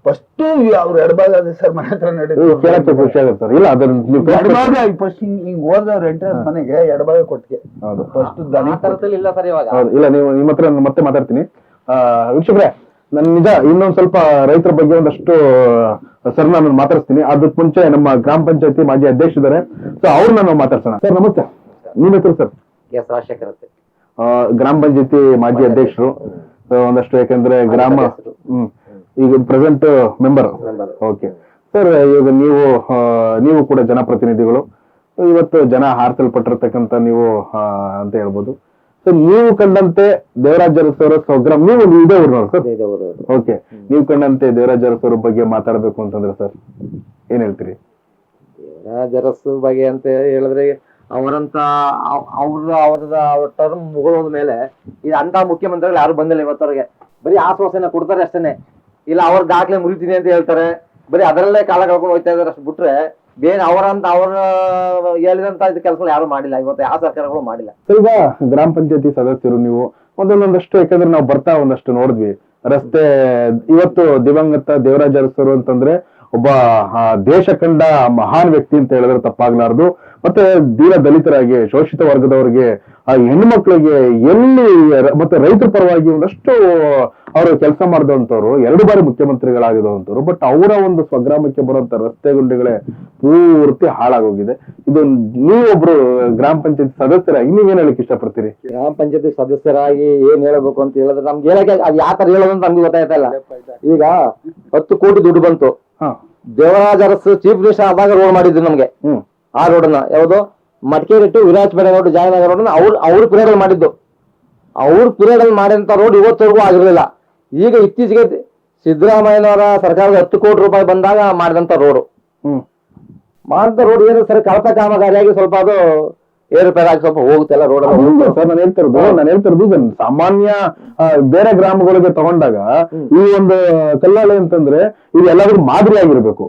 ಫಸ್ಟ್ ಅವ್ರ ಎಡಭಾಗ ಸರ್ ಮನೆ ಹತ್ರ ಫಸ್ಟ್ ಹಿಂಗ್ ಹೋದವ್ರ ಎಂಟ್ರೆನ್ಸ್ ಮನೆಗೆ ಎಡಭಾಗ ಕೊಟ್ಟಿಗೆ ಫಸ್ಟ್ ಇಲ್ಲ ಸರ್. ಇವಾಗ ಇಲ್ಲ, ನೀವು ನಿಮ್ಮ ಹತ್ರ ಮತ್ತೆ ಮಾತಾಡ್ತೀನಿ. ವೀಕ್ಷಕರೇ, ನನ್ ನಿಜ ಇನ್ನೊಂದ್ ಸ್ವಲ್ಪ ರೈತರ ಬಗ್ಗೆ ಒಂದಷ್ಟು ಸರ್ ನಾನು ಮಾತಾಡ್ತೀನಿ. ಅದಕ್ ಮುಂಚೆ ನಮ್ಮ ಗ್ರಾಮ ಪಂಚಾಯತಿ ಮಾಜಿ ಅಧ್ಯಕ್ಷರಿದ್ದಾರೆ, ಸೊ ಅವ್ರನ್ನ ನಾವು ಮಾತಾಡ್ಸೋಣ. ಸರ್ ನಮಸ್ತೆ, ನಿಮ್ಮ ಹೆಸರು ಸರ್? ರಾಜಶೇಖರ್ ಅಂತ, ಗ್ರಾಮ ಪಂಚಾಯತಿ ಮಾಜಿ ಅಧ್ಯಕ್ಷರು. ಒಂದಷ್ಟು ಯಾಕಂದ್ರೆ ಗ್ರಾಮ ಈಗ ಪ್ರೆಸೆಂಟ್ ಮೆಂಬರ್. ಓಕೆ ಸರ್, ಇವಾಗ ನೀವು ಕೂಡ ಜನಪ್ರತಿನಿಧಿಗಳು, ಇವತ್ತು ಜನ ಹಾರಿಸಲ್ಪಟ್ಟಿರ್ತಕ್ಕಂಥ ನೀವು ಅಂತ ಹೇಳ್ಬೋದು. ಸೊ ನೀವು ಕಂಡಂತೆ ದೇವರಾಜ ಅರಸು ಅವರ ಸ್ವಗ್ರಾಮ, ನೀವು ಇದೇ ಊರಿನವರು ಸರ್? ಓಕೆ, ನೀವು ಕಂಡಂತೆ ದೇವರಾಜ ಅರಸು ಅವ್ರ ಬಗ್ಗೆ ಮಾತಾಡ್ಬೇಕು ಅಂತಂದ್ರೆ ಸರ್ ಏನ್ ಹೇಳ್ತೀರಿ? ದೇವರಾಜ ಅರಸು ಬಗ್ಗೆ ಅಂತ ಹೇಳಿದ್ರೆ ಅವ್ರ ಟರ್ಮ್ ಮುಗಿದ ಮೇಲೆ ಅಂತ ಮುಖ್ಯಮಂತ್ರಿಗಳು ಯಾರು ಬಂದಿಲ್ಲ ಇವತ್ತವರೆಗೆ. ಬರೀ ಆಶ್ವಾಸನೆ ಕೊಡ್ತಾರೆ ಅಷ್ಟೇನೆ, ಇಲ್ಲ ಅವ್ರ ದಾಖಲೆ ಮುರಿತೀನಿ ಅಂತ ಹೇಳ್ತಾರೆ. ಬರೀ ಅದರಲ್ಲೇ ಕಾಲ ಕಳ್ಕೊಂಡು ಹೋಗ್ತಾ ಇದಾರೆ ಅಷ್ಟು ಬಿಟ್ರೆ ಬೇರೆ ಅವ್ರ ಹೇಳಿದಂತ ಕೆಲಸಗಳು ಯಾರು ಮಾಡಿಲ್ಲ, ಇವತ್ತು ಯಾವ ಸರ್ಕಾರಗಳು ಮಾಡಿಲ್ಲ. ಈಗ ಗ್ರಾಮ ಪಂಚಾಯತಿ ಸದಸ್ಯರು ನೀವು ಒಂದೊಂದಷ್ಟು, ಯಾಕಂದ್ರೆ ನಾವು ಬರ್ತಾ ಒಂದಷ್ಟು ನೋಡಿದ್ವಿ ರಸ್ತೆ. ಇವತ್ತು ದಿವಂಗತ ದೇವರಾಜ ಅರಸರು ಅಂತಂದ್ರೆ ಒಬ್ಬ ದೇಶ ಕಂಡ ಮಹಾನ್ ವ್ಯಕ್ತಿ ಅಂತ ಹೇಳಿದ್ರೆ ತಪ್ಪಾಗ್ಲಾರ್ದು. ಮತ್ತೆ ದೀನ ದಲಿತರಾಗಿ, ಶೋಷಿತ ವರ್ಗದವರಿಗೆ, ಹೆಣ್ಣು ಮಕ್ಕಳಿಗೆ, ಎಲ್ಲಿ ಮತ್ತೆ ರೈತರ ಪರವಾಗಿ ಒಂದಷ್ಟು ಅವರು ಕೆಲಸ ಮಾಡಿದಂತವ್ರು 2 ಬಾರಿ ಮುಖ್ಯಮಂತ್ರಿಗಳಾಗಿರುವಂತವ್ರು. ಬಟ್ ಅವರ ಒಂದು ಸ್ವಗ್ರಾಮಕ್ಕೆ ಬರುವಂತ ರಸ್ತೆ ಗುಂಡಿಗಳೇ ಪೂರ್ತಿ ಹಾಳಾಗೋಗಿದೆ. ಇದು ನೀವೊಬ್ರು ಗ್ರಾಮ ಪಂಚಾಯತ್ ಸದಸ್ಯರಾಗಿ ನೀವೇನ್ ಹೇಳಕ್ ಇಷ್ಟಪಡ್ತೀರಿ? ಗ್ರಾಮ ಪಂಚಾಯತಿ ಸದಸ್ಯರಾಗಿ ಏನ್ ಹೇಳ್ಬೇಕು ಅಂತ ಹೇಳಿದ್ರೆ ನಮ್ಗೆ ಹೇಳಕ್ಕೆ ಅದ್ ಯಾವ ತರ ಹೇಳೋದು ಅಂತ ನಮ್ಗೆ ಗೊತ್ತಾಯ್ತಾ ಇಲ್ಲ. ಈಗ 10 ಕೋಟಿ ದುಡ್ಡು ಬಂತು, ದೇವರಾಜ ಅರಸು ಚೀಫ್ ಮಿನಿಸ್ಟರ್ ಆದಾಗ ರೋಡ್ ಮಾಡಿದ್ರು ನಮ್ಗೆ. ಆ ರೋಡನ್ನ ಯಾವ್ದು Madikeri to Virajpet road, Jayanagar road ಅವ್ರ ಪೀರಿಯಡ್ ಅಲ್ಲಿ ಮಾಡಿದ್ದು. ಅವ್ರ ಪೀರಿಯಡ್ ಅಲ್ಲಿ ಮಾಡಿದಂತ ರೋಡ್ ಇವತ್ತವರೆಗೂ ಆಗಿರ್ಲಿಲ್ಲ. ಈಗ ಇತ್ತೀಚೆಗೆ ಸಿದ್ದರಾಮಯ್ಯನವರ ಸರ್ಕಾರದ 10 ಕೋಟಿ ರೂಪಾಯಿ ಬಂದಾಗ ಮಾಡಿದಂತ ರೋಡ್ ಏನು ಸರ್ ಕಳಪೆ ಕಾಮಗಾರಿಯಾಗಿ ಸ್ವಲ್ಪ ಅದು ಏರುಪೇರಾಗಿ ಸ್ವಲ್ಪ ಹೋಗುತ್ತೆಲ್ಲ ರೋಡ್. ಸರ್ ನಾನು ಹೇಳ್ತಿರೋದು ಈಗ ಸಾಮಾನ್ಯ ಬೇರೆ ಗ್ರಾಮಗಳಿಗೆ ತಗೊಂಡಾಗ ಈ ಒಂದು ಕಲ್ಲಾಳೆ ಅಂತಂದ್ರೆ ಇದು ಎಲ್ಲಾದ್ರೂ ಮಾದರಿಯಾಗಿರ್ಬೇಕು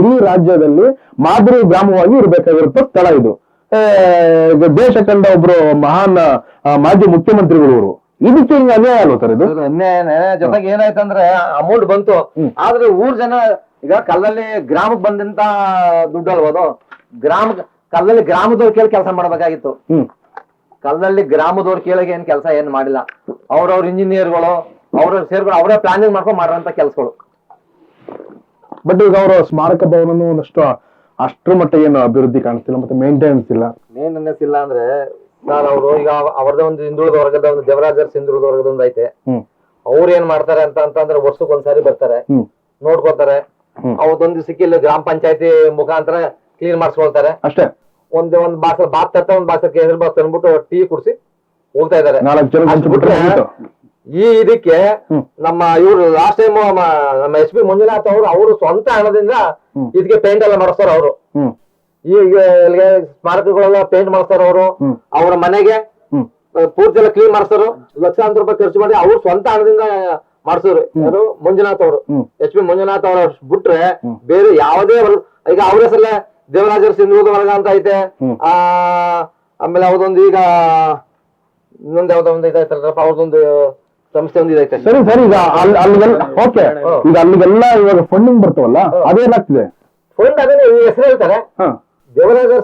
ಈ ರಾಜ್ಯದಲ್ಲಿ ಮಾದರಿ ಗ್ರಾಮವಾಗಿ ಇರ್ಬೇಕಾಗಿರುತ್ತೆ ಸ್ಥಳ ಇದು. ದೇಶ ಕಂಡ ಒಬ್ರು ಮಹಾನ್ ಮಾಜಿ ಮುಖ್ಯಮಂತ್ರಿಗಳು ಇವರು, ಇದಕ್ಕೆ ಹಿಂಗ ಅನ್ಯಾಯ ಅಲ್ವ ಸರ್? ಇದು ಅನ್ಯಾಯನೇ. ಜೊತೆಗೆ ಏನಾಯ್ತಂದ್ರೆ ಅಮೌಂಟ್ ಬಂತು, ಆದ್ರೆ ಊರ್ ಜನ ಈಗ ಕಲ್ಲಲ್ಲಿ ಗ್ರಾಮಕ್ಕೆ ಬಂದಂತ ದುಡ್ಡು ಅಲ್ವದು, ಕಲ್ಲಲ್ಲಿ ಗ್ರಾಮದವ್ರ ಕೇಳಿ ಕೆಲಸ ಮಾಡ್ಬೇಕಾಗಿತ್ತು. ಕಲ್ಲಲ್ಲಿ ಗ್ರಾಮದವ್ರ ಕೇಳಿಗೆ ಏನ್ ಕೆಲಸ ಏನ್ ಮಾಡಿಲ್ಲ. ಅವ್ರವ್ರ ಇಂಜಿನಿಯರ್ಗಳು ಸೇರ್ಗಳು ಅವರೇ ಪ್ಲಾನಿಂಗ್ ಮಾಡ್ಕೊಂಡು ಮಾಡಿರೋಂತ ಕೆಲ್ಸಗಳು. ಬಟ್ ಈಗ ಅವರ ಸ್ಮಾರಕ ಭವನನು ಒಂದಷ್ಟು ಅಷ್ಟ್ರ ಮಟ್ಟಿಗೆ ಏನು ಅಭಿವೃದ್ಧಿ ಕಾಣಿಸ್ತಿಲ್ಲ, ಮತ್ತೆ ಮೇಂಟೆನೆನ್ಸ್ ಇಲ್ಲ. ಮೇಂಟೆನೆನ್ಸ್ ಇಲ್ಲ ಅಂದ್ರೆ ಸರ್ ಅವರು ಈಗ ಅವ್ರದೇ ಒಂದು ಹಿಂದುಳಿದ ವರ್ಗದ ಒಂದು ದೇವರಾಜ ಹಿಂದುಳಿದ ವರ್ಗದ ಒಂದು ಐತೆ. ಅವ್ರು ಏನ್ ಮಾಡ್ತಾರೆ ಅಂತಂದ್ರೆ ವರ್ಷಕ್ಕೆ ಒಂದ್ಸಾರಿ ಬರ್ತಾರೆ, ನೋಡ್ಕೊತಾರೆ. ಅವತ್ತೊಂದ್ ದಿವಸಕ್ಕೆ ಇಲ್ಲಿ ಗ್ರಾಮ ಪಂಚಾಯತಿ ಮುಖಾಂತರ ಕ್ಲೀನ್ ಮಾಡಿಸ್ಕೊಳ್ತಾರೆ ಅಷ್ಟೇ. ಒಂದ್ ಬಾಕ್ಸ್ ಬಾತ್ ತರ್ತ ಒಂದ್ ಬಾಕ್ಸ್ ಕೇಸರಿ ಬಾತ್ ತಂದ್ಬಿಟ್ಟು ಟೀ ಕುಡಿಸಿ ಹೋಗ್ತಾ ಇದಾರೆ. ಈ ಇದಕ್ಕೆ ನಮ್ಮ ಇವ್ರು ಲಾಸ್ಟ್ ಟೈಮ್ ನಮ್ಮ SP ಮಂಜುನಾಥ್ ಅವರು ಸ್ವಂತ ಹಣದಿಂದ ಇದಕ್ಕೆ ಪೇಂಟ್ ಎಲ್ಲ ಮಾಡಿಸ್ತಾರ ಅವರು. ಈಗ ಇಲ್ಲಿಗೆ ಸ್ಮಾರಕಗಳೆಲ್ಲ ಪೇಂಟ್ ಮಾಡಿಸ್ತಾರ ಅವರು. ಅವರ ಮನೆಗೆ ಪೂರ್ತಿ ಎಲ್ಲ ಕ್ಲೀನ್ ಮಾಡಿಸ್ತಾರು. ಲಕ್ಷಾಂತರ ರೂಪಾಯಿ ಖರ್ಚು ಮಾಡಿ ಅವ್ರು ಸ್ವಂತ ಹಣದಿಂದ ಮಾಡ್ಸೋರು. ಯಾರು? ಮಂಜುನಾಥ್ ಅವರು, SP ಮಂಜುನಾಥ್ ಅವ್ರ ಬಿಟ್ರೆ ಬೇರೆ ಯಾವುದೇ ಈಗ ಅವ್ರ ಹೆಸರಲ್ಲೇ ದೇವರಾಜರ ಹಿಂದುಳಿದ ವರ್ಗ ಅಂತ ಐತೆ. ಆಮೇಲೆ ಅವ್ರದೊಂದು ಈಗ ಇನ್ನೊಂದು ಯಾವ್ದೋ ಒಂದು ಇದೈತಲ್ರಪ್ಪ, ಅವ್ರದೊಂದು ಸಂಸ್ಥೆ ಒಂದು ಇದೈತೆ. ಸರಿ ಸರಿ, ಈಗ ಓಕೆ, ಈಗ ಅಲ್ಲಿಗೆಲ್ಲ ಇವಾಗ ಫಂಡಿಂಗ್ ಬರ್ತಾವಲ್ಲ, ಅದೇನಾಗ್ತಿದೆ? ಫಂಡ್ ಅದನ್ನೇ ಹೆಸರು ಹೇಳ್ತಾರೆ, ದೇವರಾಜರ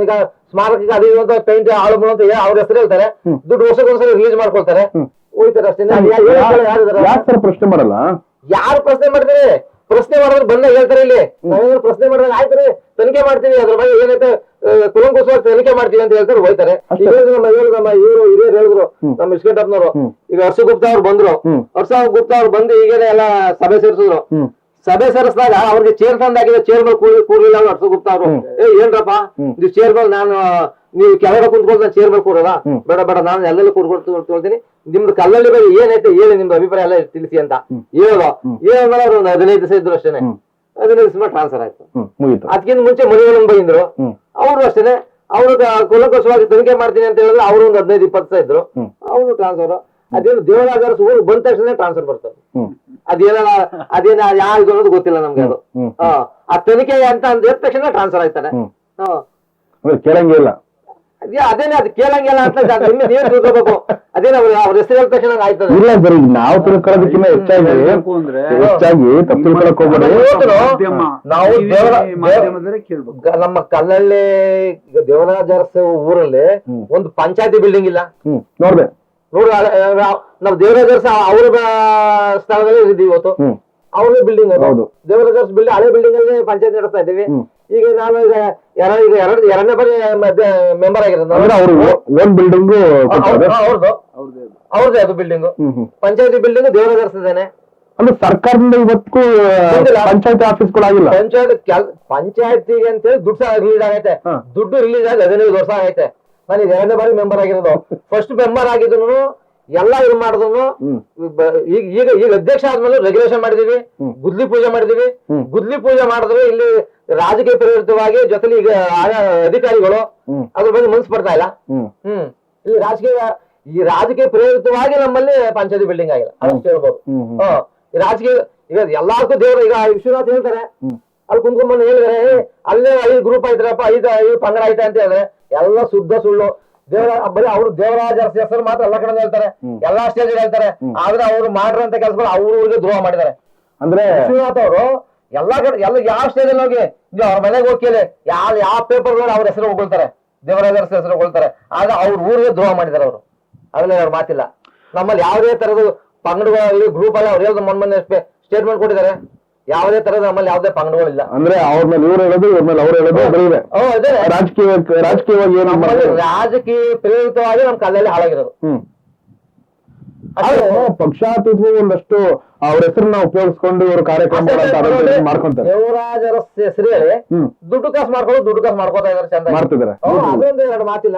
ಈಗ ಸ್ಮಾರಕಕ್ಕೆ ಅದು ಪೇಂಟ್ ಆಳು ಅಂತ ಅವ್ರ ಹೆಸರು ಹೇಳ್ತಾರೆ. ದುಡ್ಡು ವರ್ಷಕ್ಕೊಂದ್ಸರಿ ರಿಲೀಸ್ ಮಾಡ್ಕೊಳ್ತಾರೆ, ಹೋಯ್ತಾರೆ ಅಷ್ಟೇ. ಯಾಕೆ ಪ್ರಶ್ನೆ ಮಾಡಲ್ಲ? ಯಾರು ಪ್ರಶ್ನೆ ಮಾಡ್ತಾರೆ? ಪ್ರಶ್ನೆ ಮಾಡಿದ್ರೆ ಬಂದಾಗ ಹೇಳ್ತಾರೆ. ಇಲ್ಲಿ ನಾವೇನಾದ್ರು ಪ್ರಶ್ನೆ ಮಾಡಿದಾಗ ಆಯ್ತಾರೆ ತನಿಖೆ ಮಾಡ್ತೀವಿ, ಅದ್ರ ಬಗ್ಗೆ ಏನೈತೆ ಕುಲಂಕುಷವಾಗಿ ತನಿಖೆ ಮಾಡ್ತೀವಿ ಅಂತ ಹೇಳ್ತಾರೆ, ಹೋಯ್ತಾರೆ. ನಮ್ಮ ಇವರು ಹಿರಿಯರು ಹೇಳಿದ್ರು, ನಮ್ಮ ಇಸ್ಕೇಟಪ್ನವರು. ಈಗ ಹರ್ಷಗುಪ್ತಾ ಅವ್ರು ಬಂದ್ರು, ಹರ್ಷಗುಪ್ತಾ ಅವ್ರು ಬಂದು ಈಗೇನೆ ಎಲ್ಲ ಸಭೆ ಸೇರಿಸಿದ್ರು. ಸಭೆ ಸೇರಿಸಿದಾಗ ಅವ್ರಿಗೆ ಚೇರ್ ತಂದಾಗಿದೆ, ಚೇರ್ ಮೇಲೆ ಕೂರ್ಲಿಲ್ಲ ಅವ್ರು ಹರ್ಷಗುಪ್ತಾ ಅವರು. ಏನ್ರಪ್ಪ ನೀವು ಚೇರ್ ಮೇಲೆ ನೀವು ಕೆಳಗಡೆ ಕುಂತ್ಕೊಂಡು ನಾನು ಚೇರ್ ಮೇಲೆ ಕೂರೋದ? ಬೇಡ ಬೇಡ, ನಾನು ಎಲ್ಲೆಲ್ಲ ಕೂರ್ಕೊಳ್ತೀನಿ, ನಿಮ್ದು ಕಲ್ಲಲ್ಲಿ ಬಗ್ಗೆ ಏನೈತೆ ಹೇಳಿ, ನಿಮ್ದು ಅಭಿಪ್ರಾಯ ಎಲ್ಲ ತಿಳಿಸಿ ಅಂತ ಹೇಳೋದು. ಏನಾದ್ಮೇಲೆ ಅವ್ರು ಒಂದು 15 ದಿವಸ ಇದ್ರು ಅಷ್ಟೇನೆ. 15 ದಿವಸ ಮೇಲೆ ಟ್ರಾನ್ಸ್ಫರ್ ಆಯ್ತು. ಅದಕ್ಕಿಂತ ಮುಂಚೆ ಮಣಿವಣ್ಣನ್ ಬಂದಿದ್ರು, ಅವರು ಅಷ್ಟೇನೆ. ಅವ್ರು ಕುಲಂಕುಷವಾಗಿ ತನಿಖೆ ಮಾಡ್ತೀನಿ ಅಂತ ಹೇಳಿದ್ರೆ ಅವರು ಒಂದು 15-20 ದಿವಸ ಇದ್ರು, ಅವರು ಟ್ರಾನ್ಸ್ಫರ್. ಅದೇನು ದೇವರಾಜ ಊರಿಗೆ ಬಂದ ತಕ್ಷಣ ಟ್ರಾನ್ಸ್ಫರ್ ಬರ್ತದೆ. ಅದೇನ ಯಾರು ಅನ್ನೋದು ಗೊತ್ತಿಲ್ಲ ನಮ್ಗೆ. ಅದು ಆ ತನಿಖೆ ಅಂತ ಅಂದ ತಕ್ಷಣ ಟ್ರಾನ್ಸ್ಫರ್ ಆಯ್ತಾನೆ. ಕೇಳಂಗಿಲ್ಲ, ಅದೇನೆ ಅದು ಕೇಳಂಗಿಲ್ಲ ಅಂತ ನೀವೇ ತಿಳ್ಕೋಬೇಕು. ಅದೇನ ಅವ್ರ ಹೆಸರು ಹೇಳಿದ ತಕ್ಷಣ ಆಯ್ತದೆ. ಇಲ್ಲ ಸರ್, ನಾವು ತಿಳ್ಕೊಳ್ಳೋದಕ್ಕಿಂತ ಹೆಚ್ಚಾಗಿ ತಪ್ಪು ತಿಳ್ಕೊಳಕ್ ಹೋಗ್ಬೇಡಿ. ನಾವು ನಮ್ಮ ಕಲ್ಲಳ್ಳಿ ದೇವರಾಜ ಅರಸು ಊರಲ್ಲಿ ಒಂದು ಪಂಚಾಯತಿ ಬಿಲ್ಡಿಂಗ್ ಇಲ್ಲ. ನೋಡ್ರಿ ನಾವು ದೇವರಾಜ ಅರಸು ಅವ್ರ ಸ್ಥಳದಲ್ಲಿ ಇದ್ದೀವಿ ಇವತ್ತು. ಅವ್ರದೇ ಬಿಲ್ಡಿಂಗ್ ಅದು ದೇವರಾಜ ಅರಸು ಬಿಲ್ಡಿಂಗ್, ಹಳೆ ಬಿಲ್ಡಿಂಗ್ ಅಲ್ಲಿ ಪಂಚಾಯತ್ ನಡೆಸ್ತಾ ಇದ್ದೀವಿ. ಈಗ ನಾನು ಈಗ ಎರಡನೇ ಬಾರಿ ಮೆಂಬರ್ ಆಗಿರೋದು. ಅವ್ರದೇ ಅದು ಬಿಲ್ಡಿಂಗ್, ಪಂಚಾಯತಿ ಬಿಲ್ಡಿಂಗ್ ದೇವರಾಜ ಅರಸಿದ್ದೇನೆ. ಅಂದ್ರೆ ಸರ್ಕಾರದಿಂದ ಇವತ್ತು ಪಂಚಾಯತಿ ಆಫೀಸ್ಗಳಾಗಿಲ್ಲ. ಪಂಚಾಯತಿಗೆ ಅಂತೇಳಿ ದುಡ್ಡು ರಿಲೀಸ್ ಆಗೈತೆ. ದುಡ್ಡು ರಿಲೀಸ್ ಆಗಿ 15 ವರ್ಷ ಆಗೈತೆ. ನಾನು ಈಗ 2ನೇ ಬಾರಿ ಮೆಂಬರ್ ಆಗಿರೋದು. ಫಸ್ಟ್ ಮೆಂಬರ್ ಆಗಿದ್ರು ಎಲ್ಲ ಇದು ಮಾಡಿದ್ರು. ಈಗ ಅಧ್ಯಕ್ಷ ಆದ್ಮೇಲೆ ರೆಗ್ಯುಲೇಷನ್ ಮಾಡಿದೀವಿ, ಗುದ್ಲಿ ಪೂಜೆ ಮಾಡಿದೀವಿ. ಗುದ್ಲಿ ಪೂಜೆ ಮಾಡಿದ್ರೆ ಇಲ್ಲಿ ರಾಜಕೀಯ ಪ್ರೇರಿತವಾಗಿ ಜೊತೆಲಿ ಈಗ ಅಧಿಕಾರಿಗಳು ಅದ್ರ ಬಗ್ಗೆ ಮನ್ಸು ಬರ್ತಾ ಇಲ್ಲ. ಇಲ್ಲಿ ರಾಜಕೀಯ ಪ್ರೇರಿತವಾಗಿ ನಮ್ಮಲ್ಲಿ ಪಂಚಾಯತಿ ಬಿಲ್ಡಿಂಗ್ ಆಗಿಲ್ಲ ಅಷ್ಟು ಹೇಳ್ಬೋದು. ರಾಜಕೀಯ ಈಗ ಎಲ್ಲಾರ್ಗೂ ದೇವರು ಈಗ ವಿಶ್ವನಾಥ್ ಹೇಳ್ತಾರೆ, ಅಲ್ಲಿ ಕುಂತ್ಕೊಂಡ್ಬಂದು ಹೇಳಿದ್ರೆ ಅಲ್ಲೇ 5 ಗ್ರೂಪ್ ಆಯ್ತಾರಪ್ಪ, 5 ಪಂಗಡ ಆಯ್ತಾ ಅಂತ ಹೇಳಿದ್ರೆ ಎಲ್ಲ ಶುದ್ಧ ಸುಳ್ಳು. ಬರೀ ಅವ್ರು ದೇವರಾಜ ಅರಸು ಹೆಸರು ಮಾತ್ರ ಎಲ್ಲ ಕಡೆ ಹೇಳ್ತಾರೆ, ಎಲ್ಲಾ ಸ್ಟೇಜ್ ಹೇಳ್ತಾರೆ. ಆದ್ರೆ ಅವ್ರು ಮಾಡಿರೋಂತ ಕೆಲಸಗಳು ಅವ್ರಿಗೆ ದ್ರೋಹ ಮಾಡಿದ್ದಾರೆ. ಅಂದ್ರೆ ವಿಶ್ವನಾಥ್ ಅವರು ಎಲ್ಲಾ ಕಡೆ ಯಾವ ಸ್ಟೇಜ್ ಅಲ್ಲಿ ಹೋಗಿ ಅವ್ರ ಮನೆಗೆ ಹೋಗಿ ಯಾವ ಪೇಪರ್ ಅವ್ರ ಹೆಸರು ಹೋಗ್ಕೊಳ್ತಾರೆ, ದೇವರಾಜ ಅರಸು ಹೆಸರು ಹೋಗ್ಕೊಳ್ತಾರೆ. ಆದ್ರೆ ಅವ್ರ ಊರಿಗೆ ದ್ರೋಹ ಮಾಡಿದ್ದಾರೆ ಅವರು. ಅದ್ರಲ್ಲಿ ಅವ್ರ ಮಾತಿಲ್ಲ. ನಮ್ಮಲ್ಲಿ ಯಾವುದೇ ತರದ ಪಂಗಡಗಳಲ್ಲಿ ಗ್ರೂಪ್ ಅಲ್ಲ ಅವ್ರು ಮೊನ್ನೆ ಸ್ಟೇಟ್ಮೆಂಟ್ ಕೊಟ್ಟಿದ್ದಾರೆ. ಯಾವುದೇ ತರದ ನಮ್ಮಲ್ಲಿ ಯಾವುದೇ ಪಂಗಡಗಳಿಲ್ಲ. ಅಂದ್ರೆ ಅವ್ರ ಮೇಲೆ ಇವ್ರು ಹೇಳೋದು, ಇವ್ರ ಮೇಲೆ ಅವ್ರು ಹೇಳೋದು ಬರೀವೆ. ರಾಜಕೀಯವಾಗಿ ರಾಜಕೀಯ ಪ್ರೇರಿತವಾಗಿ ನಮ್ ಕಲ್ಲಲ್ಲಿ ಹಾಳಾಗಿರೋದು. ಪಕ್ಷಾತೀತ ಒಂದಷ್ಟು ಅವ್ರ ಹೆಸರನ್ನ ಉಪಯೋಗಿಸ್ಕೊಂಡು ಇವರು ಕಾರ್ಯಕ್ರಮ ಮಾಡ್ಕೊಂತಾರೆ. ದೇವರಾಜ ಅರಸ್ ಹೆಸರು ಹೇಳಿ ದುಡ್ಡು ಕಾಸು ಮಾಡ್ಕೋತಾ ಇದಾರೆ. ಚಂದ ಮಾಡ್ತಿದ್ದಾರೆ. ಅದೊಂದು ಎರಡು ಮಾತಿಲ್ಲ.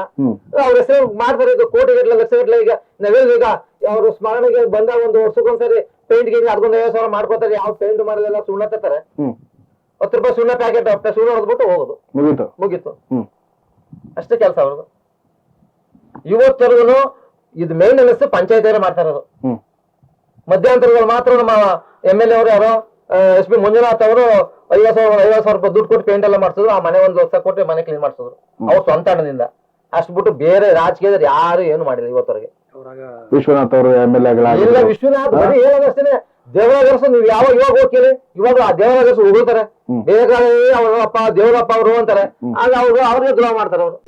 ಅವ್ರ ಹೆಸರು ಮಾಡ್ತಾರೆ. ಇದು ಕೋಟಿಗಟ್ಟಲೆ ಲಕ್ಷಗಟ್ಟಲೆ. ಈಗ ನಾವೇನು ಈಗ ಅವ್ರ ಸ್ಮರಣೆಗೆ ಬಂದಾಗ ಒಂದು ವರ್ಷಕ್ಕೊಂದ್ಸರಿ ಪೇಂಟ್ ಗೆ ಅದಕ್ಕೊಂದು 50,000 ಮಾಡ್ಕೋತಾರೆ. ಯಾವ ಪೇಂಟ್ ಮಾಡಲೆಲ್ಲ ಸುಣ್ಣ ತರ್ತಾರೆ. 10 ರೂಪಾಯಿ ಸುಣ್ಣ ಪ್ಯಾಕೆಟ್ ಸುಣ್ಣ ಹೊಡೆದ್ಬಿಟ್ಟು ಹೋಗೋದು. ಮುಗೀತು. ಅಷ್ಟೇ ಕೆಲಸ ಅವ್ರದ್ದು. ಇವತ್ತರೆಗೂ ಇದು ಮೇನ್ ಅನಿಸ್ತು ಪಂಚಾಯತ್ ಮಾಡ್ತಾ ಇರೋದು. ಮಧ್ಯಂತರಗಳು ಮಾತ್ರ ನಮ್ಮ MLA ಅವರು ಯಾರೋ SP ಮಂಜುನಾಥ್ ಅವರು 50,000 ರೂಪಾಯಿ ದುಡ್ಡು ಕೊಟ್ಟು ಪೇಂಟ್ ಎಲ್ಲ ಮಾಡ್ಸಿದ್ರು. ಆ ಮನೆ 1 ಲಕ್ಷ ಕೊಟ್ಟು ಮನೆ ಕ್ಲೀನ್ ಮಾಡ್ಸಿದ್ರು ಅವ್ರ ಸ್ವಂತ ಹಣದಿಂದ. ಅಷ್ಟು ಬಿಟ್ಟು ಬೇರೆ ರಾಜಕೀಯದಲ್ಲಿ ಯಾರು ಏನು ಮಾಡಿಲ್ಲ ಇವತ್ತವರೆಗೆ. ವಿಶ್ವನಾಥ್ ಅವರು MLA ಇಲ್ಲ, ವಿಶ್ವನಾಥ್ ಬರೀ ಹೇಳೋದಷ್ಟೇನೆ. ದೇವರಾಜ ಅರಸು ನೀವು ಇವಾಗ ಹೋಗ್ತೀರಿ, ಇವಾಗ ಆ ದೇವರಾಜ ಅರಸು ಹೋಗ್ತಾರೆ. ಬೇರೆ ಕಾಲದಲ್ಲಿ ಅವರಪ್ಪ ದೇವರಪ್ಪ ಅವರು ಅಂತಾರೆ. ಆಗ ಅವ್ರಿಗೆ ದ್ರೋಹ ಮಾಡ್ತಾರೆ ಅವರು.